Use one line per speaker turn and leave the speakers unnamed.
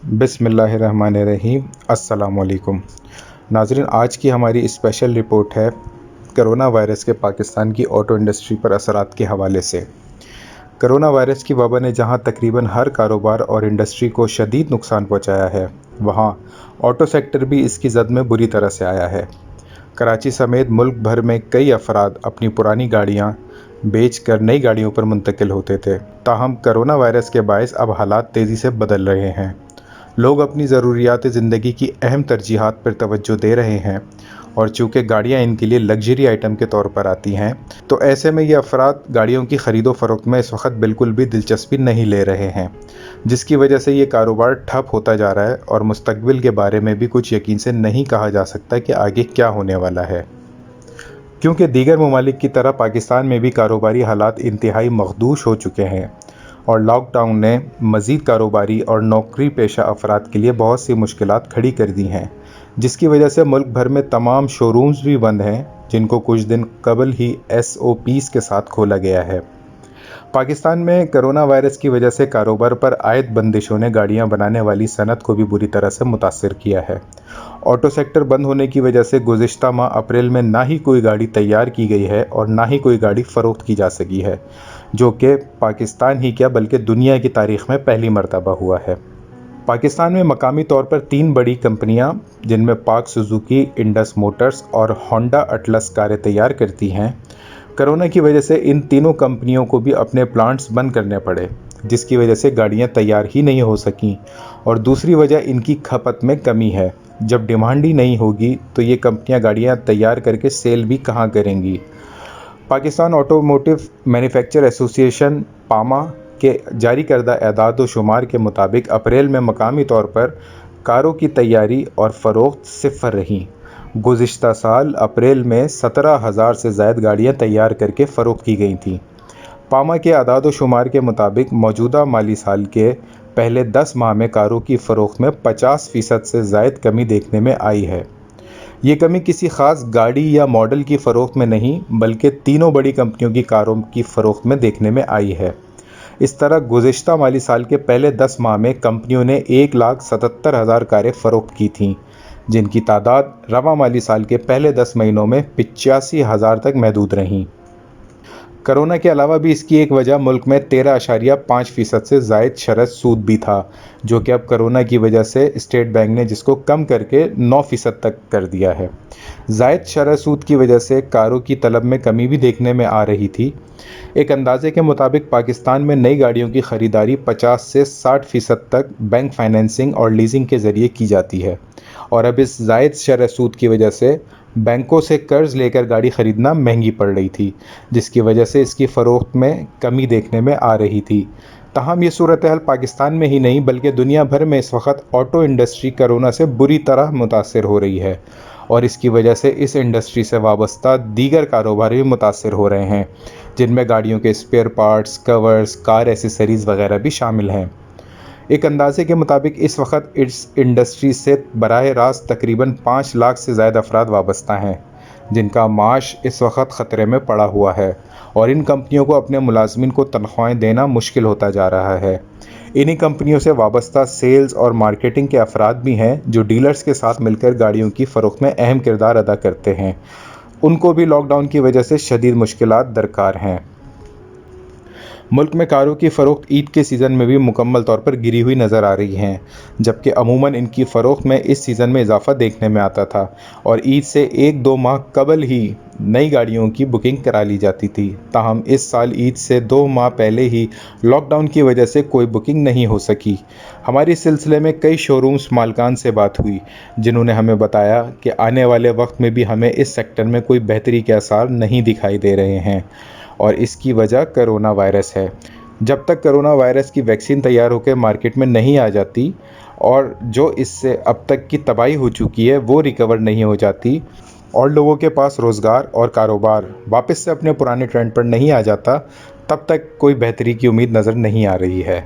बिस्मिल्लाहिर्रहमानिर्रहीम। अस्सलाम वालेकुम नाज़रीन, आज की हमारी स्पेशल रिपोर्ट है करोना वायरस के पाकिस्तान की ऑटो इंडस्ट्री पर असरात के हवाले से। करोना वायरस की वबा ने जहां तकरीबन हर कारोबार और इंडस्ट्री को शदीद नुकसान पहुंचाया है, वहां ऑटो सेक्टर भी इसकी जद में बुरी तरह से आया है। कराची समेत मुल्क भर में कई अफराद अपनी पुरानी गाड़ियां बेच कर नई गाड़ियों पर मुंतकिल होते थे। ताहम करोना वायरस के बायस अब हालात तेज़ी से बदल रहे हैं। लोग अपनी ज़रूरियात ज़िंदगी की अहम तरजीहात पर तवज्जो दे रहे हैं, और चूँकि गाड़ियाँ इनके लिए लग्जरी आइटम के तौर पर आती हैं, तो ऐसे में ये अफराद गाड़ियों की ख़रीदो फ़रोख्त में इस वक्त बिल्कुल भी दिलचस्पी नहीं ले रहे हैं, जिसकी वजह से ये कारोबार ठप होता जा रहा है और मुस्तकबिल के बारे में भी कुछ यकीन से नहीं कहा जा सकता कि आगे क्या होने वाला है। क्योंकि दीगर ममालिक की तरह पाकिस्तान में भी कारोबारी हालात इंतहाई मखदूश हो चुके हैं, और लॉकडाउन ने मज़ीद कारोबारी और नौकरी पेशा अफराद के लिए बहुत सी मुश्किलात खड़ी कर दी हैं, जिसकी वजह से मुल्क भर में तमाम शोरूम्स भी बंद हैं, जिनको कुछ दिन कबल ही SOPs के साथ खोला गया है। पाकिस्तान में करोना वायरस की वजह से कारोबार पर आयद बंदिशों ने गाड़ियां बनाने वाली सनत को भी बुरी तरह से मुतासिर किया है। ऑटो सेक्टर बंद होने की वजह से गुज़िश्ता माह अप्रैल में ना ही कोई गाड़ी तैयार की गई है और ना ही कोई गाड़ी फ़रोख्त की जा सकी है, जो कि पाकिस्तान ही क्या बल्कि दुनिया की तारीख़ में पहली मरतबा हुआ है। पाकिस्तान में मकामी तौर पर 3 बड़ी कंपनियां, जिनमें पाक सुजुकी, इंडस मोटर्स और होंडा अटलस कारें तैयार करती हैं, कोरोना की वजह से इन तीनों कंपनियों को भी अपने प्लांट्स बंद करने पड़े, जिसकी वजह से गाड़ियां तैयार ही नहीं हो सकीं। और दूसरी वजह इनकी खपत में कमी है। जब डिमांड ही नहीं होगी तो ये कंपनियां गाड़ियां तैयार करके सेल भी कहां करेंगी। पाकिस्तान ऑटोमोटिव मैन्युफैक्चर एसोसिएशन पामा के जारी करदा एदाद व शुमार के मुताबिक अप्रैल में मकामी तौर पर कारों की तैयारी और फ़रोख्त सिफर रही। गुज़िश्ता साल अप्रैल में 17,000 से ज़ायद गाड़ियाँ तैयार करके फ़रोख्त की गई थीं। पामा के आदाद व शुमार के मुताबिक मौजूदा माली साल के पहले 10 माह में कारों की फ़रोख्त में 50% से ज़ायद कमी देखने में आई है। ये कमी किसी ख़ास गाड़ी या मॉडल की फ़रोख्त में नहीं, बल्कि तीनों बड़ी कंपनियों की कारों की फ़रोख्त में देखने में आई है। इस तरह गुज़िश्ता माली साल के पहले 10 माह में कंपनियों ने 1,77,000 कारें फ़रोख्त की थीं, जिनकी तादाद रवां माली साल के पहले 10 महीनों में 85,000 तक महदूद रहीं। कोरोना के अलावा भी इसकी एक वजह मुल्क में 13.5% से ज़ायद शरह सूद भी था, जो कि अब कोरोना की वजह से स्टेट बैंक ने जिसको कम करके 9% तक कर दिया है। ज़ायद शरह सूद की वजह से कारों की तलब में कमी भी देखने में आ रही थी। एक अंदाजे के मुताबिक पाकिस्तान में नई गाड़ियों की ख़रीदारी 50 से 60% तक बैंक फाइनेंसिंग और लीजिंग के ज़रिए की जाती है, और अब इस ज़ायद शरह सूद की वजह से बैंकों से कर्ज़ लेकर गाड़ी ख़रीदना महंगी पड़ रही थी, जिसकी वजह से इसकी फ़रोख्त में कमी देखने में आ रही थी। ताहम ये सूरत हाल पाकिस्तान में ही नहीं बल्कि दुनिया भर में इस वक्त ऑटो इंडस्ट्री कोरोना से बुरी तरह मुतासिर हो रही है, और इसकी वजह से इस इंडस्ट्री से वाबस्ता दीगर कारोबार भी मुतासिर हो रहे हैं, जिनमें गाड़ियों के spare parts, covers, car accessories वगैरह भी शामिल हैं। एक अंदाजे के मुताबिक इस वक्त इस इंडस्ट्री से बराह रास्त तकरीबन 5 लाख से ज़्यादा अफराद वाबस्ता हैं, जिनका माश इस वक्त ख़तरे में पड़ा हुआ है, और इन कंपनियों को अपने मुलाजमिन को तनख्वाहें देना मुश्किल होता जा रहा है। इन्हीं कंपनियों से वाबस्ता सेल्स और मार्केटिंग के अफराद भी हैं, जो डीलर्स के साथ मिलकर गाड़ियों की फ़रोख्त में अहम किरदार अदा करते हैं। उनको भी लॉकडाउन की वजह से शदीद मुश्किलात दरकार हैं। मुल्क में कारों की फ़रोख्त ईद के सीज़न में भी मुकम्मल तौर पर गिरी हुई नज़र आ रही हैं, जबकि अमूमन इनकी फ़रोख्त में इस सीज़न में इजाफ़ा देखने में आता था, और ईद से 1-2 माह कबल ही नई गाड़ियों की बुकिंग करा ली जाती थी। ताहम इस साल ईद से 2 माह पहले ही लॉकडाउन की वजह से कोई बुकिंग नहीं हो सकी। हमारी इस सिलसिले में कई शोरूम्स मालकान से बात हुई, जिन्होंने हमें बताया कि आने वाले वक्त में भी हमें इस सेक्टर में कोई बेहतरी के आसार नहीं दिखाई दे रहे हैं, और इसकी वजह कोरोना वायरस है। जब तक कोरोना वायरस की वैक्सीन तैयार होकर मार्केट में नहीं आ जाती, और जो इससे अब तक की तबाही हो चुकी है वो रिकवर नहीं हो जाती, और लोगों के पास रोज़गार और कारोबार वापस से अपने पुराने ट्रेंड पर नहीं आ जाता, तब तक कोई बेहतरी की उम्मीद नज़र नहीं आ रही है।